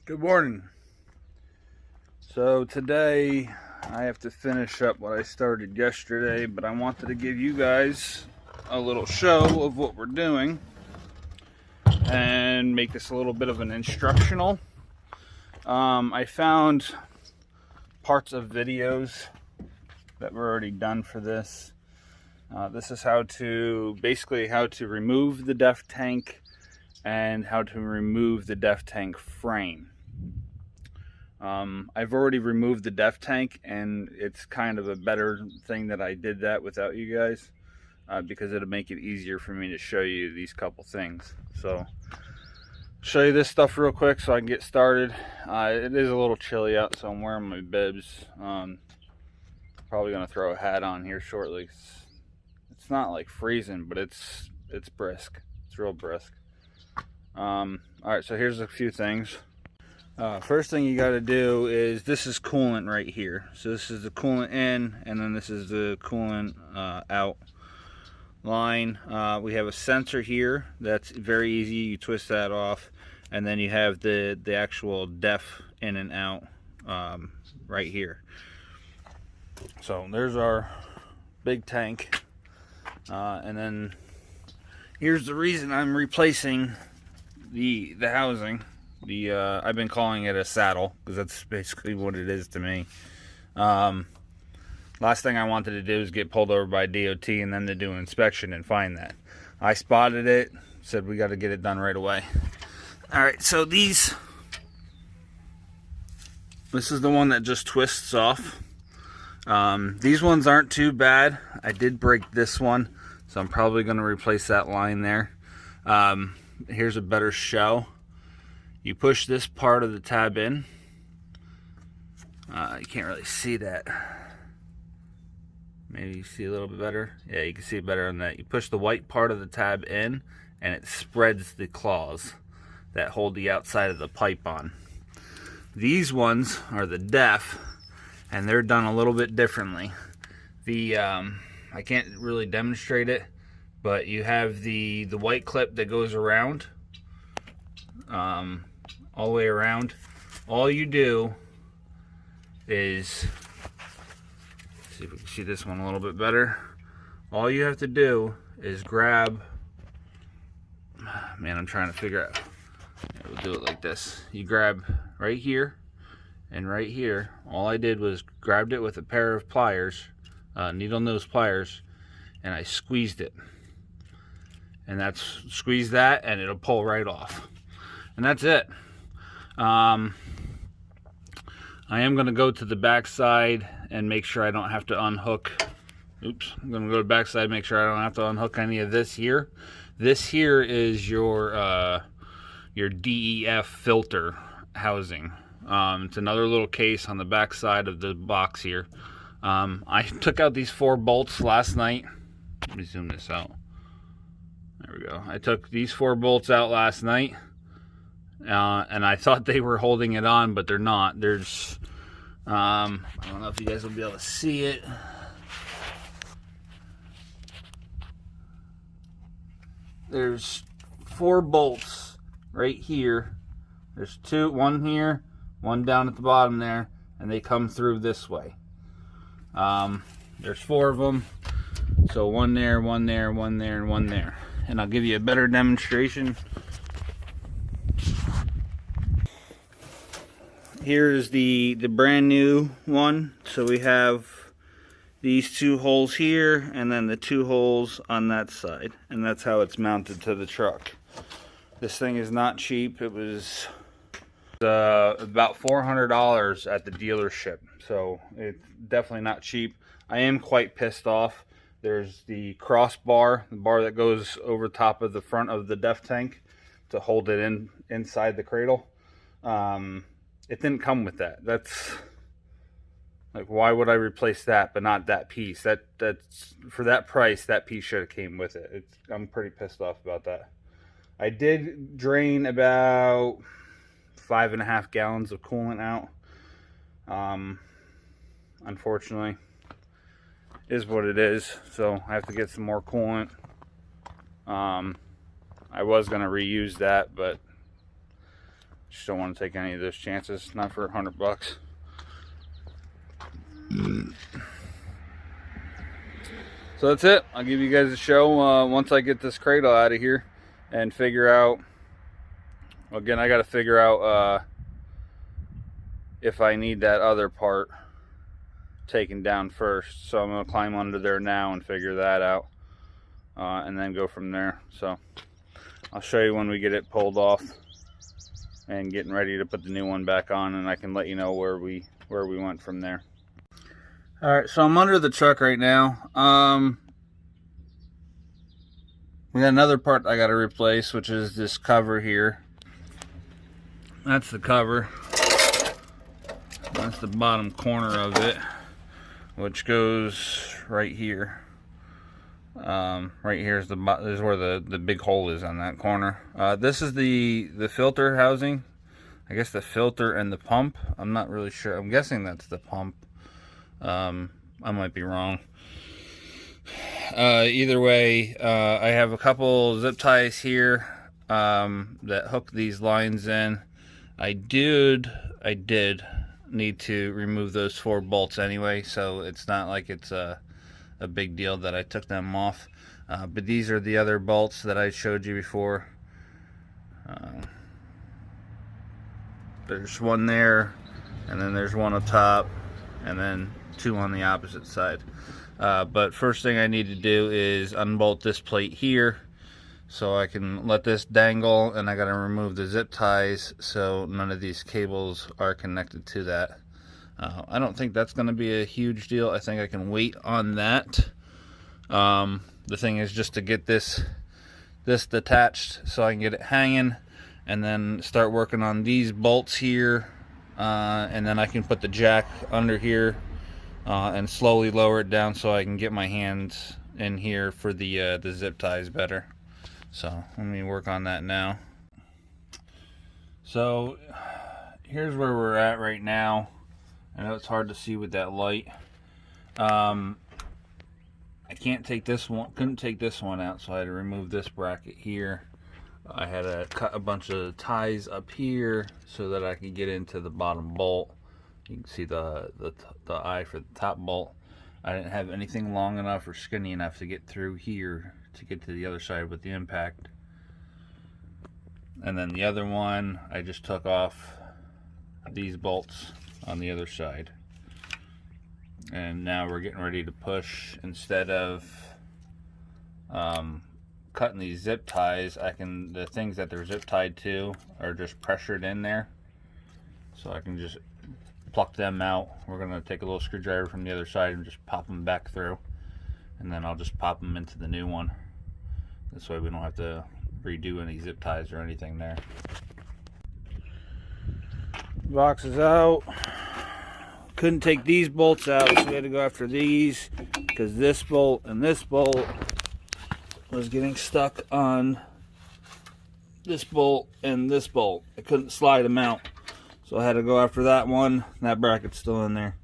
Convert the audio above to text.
Good morning. So today I have to finish up what I started yesterday, but I wanted to give you guys a little show of what we're doing and make this a little bit of an instructional. I found parts of videos that were already done for this. This is basically how to remove the DEF tank and how to remove the DEF tank frame. I've already removed the DEF tank, and it's kind of a better thing that I did that without you guys, because it'll make it easier for me to show you these couple things. So show you this stuff real quick so I can get started. It is a little chilly out, so I'm wearing my bibs. Probably gonna throw a hat on here shortly. It's not like freezing, but it's brisk. It's real brisk. All right, so here's a few things. First thing you got to do is, this is coolant right here. So this is the coolant in, and then this is the coolant out line. We have a sensor here that's very easy. You twist that off, and then you have the actual DEF in and out right here. So there's our big tank, and then here's the reason I'm replacing the housing. I've been calling it a saddle because that's basically what it is to me. Last thing I wanted to do is get pulled over by DOT and then to do an inspection and find that. I spotted it, said we got to get it done right away. Alright, so this is the one that just twists off. These ones aren't too bad. I did break this one, so I'm probably going to replace that line there. Here's a better show. You push this part of the tab in. You can't really see that. Maybe you see a little bit better. Yeah, you can see it better on that. You push the white part of the tab in, and it spreads the claws that hold the outside of the pipe on. These ones are the DEF, and they're done a little bit differently. I can't really demonstrate it, but you have the white clip that goes around. All the way around. All you do is, see if we can see this one a little bit better. All you have to do is grab, man, I'm trying to figure out, we'll do it like this. You grab right here and right here. All I did was grabbed it with a pair of pliers, needle nose pliers, and I squeezed it. And squeeze that and it'll pull right off. And that's it. I am going to go to the back side and make sure I don't have to unhook. Oops, I'm going to go to the back side, make sure I don't have to unhook any of this here. This here is your DEF filter housing. It's another little case on the back side of the box here. I took out these 4 bolts last night. Let me zoom this out. There we go. I took these 4 bolts out last night. And I thought they were holding it on, but they're not. There's, I don't know if you guys will be able to see it. There's 4 bolts right here. There's 2, one here, one down at the bottom there, and they come through this way. There's 4 of them. So one there, one there, one there, and one there. And I'll give you a better demonstration. Here's the brand new one. So we have these 2 holes here and then the 2 holes on that side, and that's how it's mounted to the truck. This thing is not cheap. It was about $400 at the dealership, so it's definitely not cheap. I am quite pissed off. There's the crossbar, the bar that goes over top of the front of the DEF tank to hold it inside the cradle. It didn't come with that. That's like, why would I replace that but not that piece? That's for that price, that piece should have came with it. I'm pretty pissed off about that. I did drain about 5.5 gallons of coolant out. Unfortunately, is what it is. So I have to get some more coolant. I was going to reuse that, but Just don't want to take any of those chances, not for $100. So that's it. I'll give you guys a show once I get this cradle out of here and figure out, again, I got to figure out if I need that other part taken down first. So I'm going to climb under there now and figure that out, and then go from there. So I'll show you when we get it pulled off and getting ready to put the new one back on, and I can let you know where we went from there. Alright, so I'm under the truck right now. We got another part I got to replace, which is this cover here. That's the cover. That's the bottom corner of it, which goes right here. Right here is where the big hole is on that corner. This is the filter housing. I guess the filter and the pump. I'm not really sure. I'm guessing that's the pump. I might be wrong. Either way, I have a couple zip ties here that hook these lines in. I did need to remove those 4 bolts anyway, so it's not like it's a big deal that I took them off. But these are the other bolts that I showed you before. There's one there, and then there's one up top, and then 2 on the opposite side. But first thing I need to do is unbolt this plate here so I can let this dangle, and I got to remove the zip ties so none of these cables are connected to that. I don't think that's going to be a huge deal. I think I can wait on that. The thing is just to get this detached so I can get it hanging, and then start working on these bolts here, and then I can put the jack under here and slowly lower it down so I can get my hands in here for the zip ties better. So let me work on that now. So here's where we're at right now. I know it's hard to see with that light. I can't take this one, couldn't take this one out, so I had to remove this bracket here. I had to cut a bunch of ties up here so that I could get into the bottom bolt. You can see the eye for the top bolt. I didn't have anything long enough or skinny enough to get through here to get to the other side with the impact. And then the other one, I just took off these bolts on the other side. And now we're getting ready to push. Instead of cutting these zip ties, the things that they're zip tied to are just pressured in there. So I can just pluck them out. We're going to take a little screwdriver from the other side and just pop them back through. And then I'll just pop them into the new one. This way we don't have to redo any zip ties or anything there. Box is out. Couldn't take these bolts out, so we had to go after these because this bolt and this bolt was getting stuck on this bolt and this bolt. I couldn't slide them out, so I had to go after that one. That bracket's still in there.